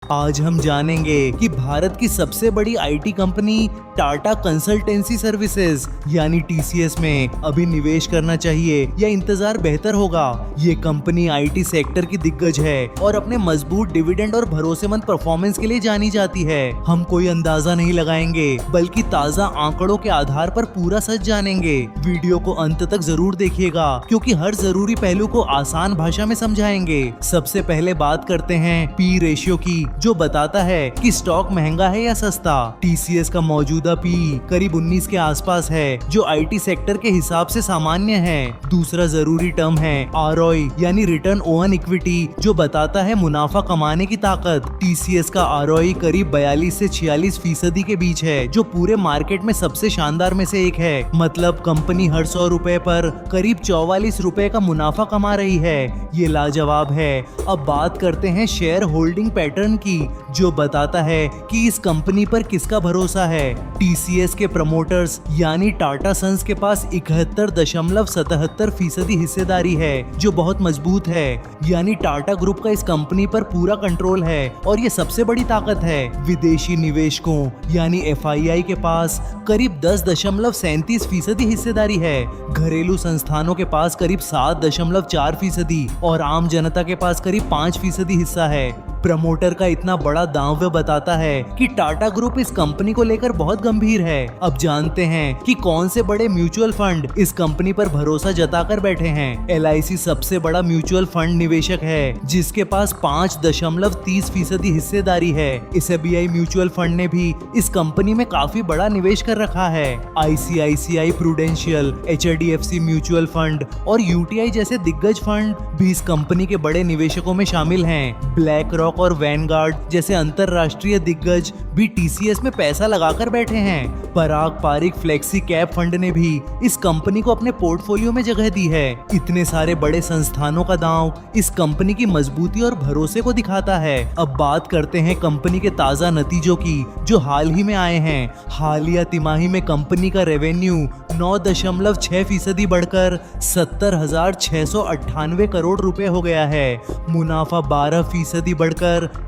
आज हम जानेंगे कि भारत की सबसे बड़ी IT company Tata consultancy services यानी टीसीएस में अभी निवेश करना चाहिए या इंतजार बेहतर होगा। ये कंपनी आईटी सेक्टर की दिग्गज है और अपने मजबूत डिविडेंड और भरोसेमंद परफॉर्मेंस के लिए जानी जाती है। हम कोई अंदाजा नहीं लगाएंगे बल्कि ताज़ा आंकड़ों के आधार पर पूरा सच जानेंगे। वीडियो को अंत तक जरूर देखिएगा क्योंकि हर जरूरी पहलू को आसान भाषा में समझाएंगे। सबसे पहले बात करते हैं पी रेशियो की, जो बताता है कि स्टॉक महंगा है या सस्ता। टीसीएस का मौजूदा पी करीब 19 के आसपास है, जो आईटी सेक्टर के हिसाब से सामान्य है। दूसरा जरूरी टर्म है आरओआई यानी रिटर्न ऑन इक्विटी, जो बताता है मुनाफा कमाने की ताकत। टीसीएस का आरओआई करीब 42 से 46% के बीच है, जो पूरे मार्केट में सबसे शानदार में से एक है। मतलब कंपनी हर 100 रुपए पर करीब 44 रुपए का मुनाफा कमा रही है। ये लाजवाब है। अब बात करते हैं शेयर होल्डिंग पैटर्न की, जो बताता है कि इस कंपनी पर किसका भरोसा है। टीसीएस के प्रमोटर्स यानी टाटा सन्स के पास 71.77% हिस्सेदारी है, जो बहुत मजबूत है। यानी टाटा ग्रुप का इस कंपनी पर पूरा कंट्रोल है और ये सबसे बड़ी ताकत है। विदेशी निवेशकों यानी एफआईआई के पास करीब 10.37% हिस्सेदारी है। घरेलू संस्थानों के पास करीब 7.4% और आम जनता के पास करीब 5% हिस्सा है। प्रमोटर का इतना बड़ा दांव बताता है कि टाटा ग्रुप इस कंपनी को लेकर बहुत गंभीर है। अब जानते हैं कि कौन से बड़े म्यूचुअल फंड इस कंपनी पर भरोसा जताकर बैठे हैं। एलआईसी सबसे बड़ा म्यूचुअल फंड निवेशक है, जिसके पास 5.30% हिस्सेदारी है। एसबीआई म्यूचुअल फंड ने भी इस कंपनी में काफी बड़ा निवेश कर रखा है। ICICI prudential, HDFC mutual fund और यूटीआई जैसे दिग्गज फंड भी इस कंपनी के बड़े निवेशकों में शामिल हैं। ब्लैक रॉक और वैनगार्ड जैसे अंतरराष्ट्रीय दिग्गज भी टीसीएस में पैसा लगाकर बैठे हैं। पराग पारिक फ्लेक्सी कैप फंड ने भी इस कंपनी को अपने पोर्टफोलियो में जगह दी है। इतने सारे बड़े संस्थानों का दांव इस कंपनी की मजबूती और भरोसे को दिखाता है। अब बात करते हैं कंपनी के ताजा नतीजों की, जो हाल ही में आए हैं। हालिया तिमाही में कंपनी का रेवेन्यू 9.6% बढ़कर 70,698 करोड़ रुपए हो गया है। मुनाफा 12% बढ़कर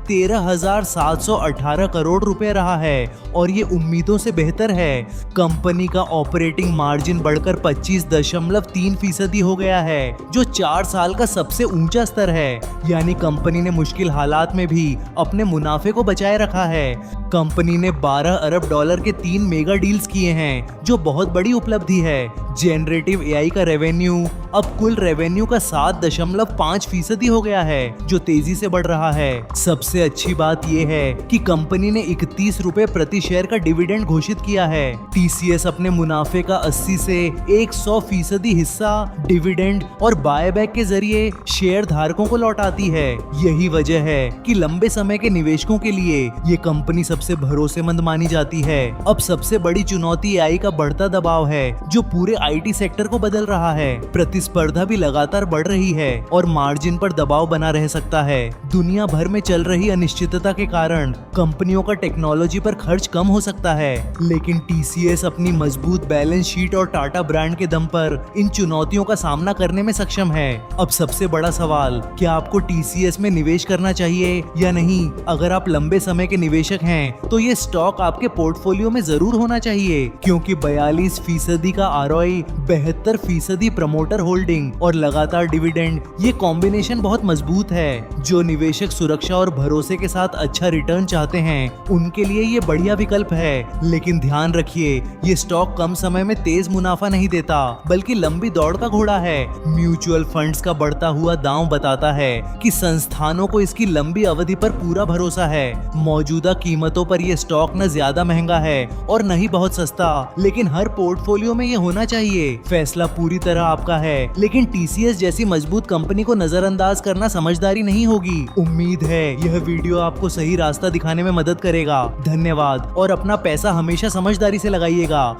13,718 करोड़ रुपए रहा है और ये उम्मीदों से बेहतर है। कंपनी का ऑपरेटिंग मार्जिन बढ़कर 25.3% हो गया है, जो 4 साल का सबसे ऊंचा स्तर है। यानी कंपनी ने मुश्किल हालात में भी अपने मुनाफे को बचाए रखा है। कंपनी ने 12 अरब डॉलर के 3 मेगा डील्स किए हैं, जो बहुत बड़ी उपलब्धि है। जेनरेटिव एआई का रेवेन्यू अब कुल रेवेन्यू का 7.5% हो गया है, जो तेजी से बढ़ रहा है। सबसे अच्छी बात यह है कि कंपनी ने 31 रुपए प्रति शेयर का डिविडेंड घोषित किया है। टीसीएस अपने मुनाफे का 80 से 100% हिस्सा डिविडेंड और बायबैक के जरिए शेयर धारकों को लौटाती है। यही वजह है कि लंबे समय के निवेशकों के लिए ये कंपनी सबसे भरोसेमंद मानी जाती है। अब सबसे बड़ी चुनौती एआई का बढ़ता दबाव है, जो पूरे आईटी सेक्टर को बदल रहा है। प्रतिस्पर्धा भी लगातार बढ़ रही है और मार्जिन पर दबाव बना रह सकता है। दुनिया भर में चल रही अनिश्चितता के कारण कंपनियों का टेक्नोलॉजी पर खर्च कम हो सकता है, लेकिन टीसीएस अपनी मजबूत बैलेंस शीट और टाटा ब्रांड के दम पर इन चुनौतियों का सामना करने में सक्षम है। अब सबसे बड़ा सवाल, क्या आपको टीसीएस में निवेश करना चाहिए या नहीं? अगर आप लंबे समय के निवेशक हैं तो ये स्टॉक आपके पोर्टफोलियो में जरूर होना चाहिए, क्योंकि 42% का आरओआई, 72% प्रमोटर होल्डिंग और लगातार डिविडेंड, ये कॉम्बिनेशन बहुत मजबूत है। जो निवेशक सुरक्षा और भरोसे के साथ अच्छा रिटर्न चाहते हैं, उनके लिए ये बढ़िया विकल्प है। लेकिन ध्यान रखिए, ये स्टॉक कम समय में तेज मुनाफा नहीं देता, बल्कि लंबी दौड़ का घोड़ा है। म्यूचुअल फंड्स का बढ़ता हुआ दांव बताता है कि संस्थानों को इसकी लंबी अवधि पर पूरा भरोसा है। मौजूदा कीमतों पर यह स्टॉक न ज्यादा महंगा है और न ही बहुत सस्ता, लेकिन हर पोर्टफोलियो में ये होना चाहिए। फैसला पूरी तरह आपका है, लेकिन टीसीएस जैसी मजबूत कंपनी को नजरअंदाज करना समझदारी नहीं होगी। उम्मीद है यह वीडियो आपको सही रास्ता दिखाने में मदद करेगा। धन्यवाद और अपना पैसा हमेशा समझदारी से लगाइएगा।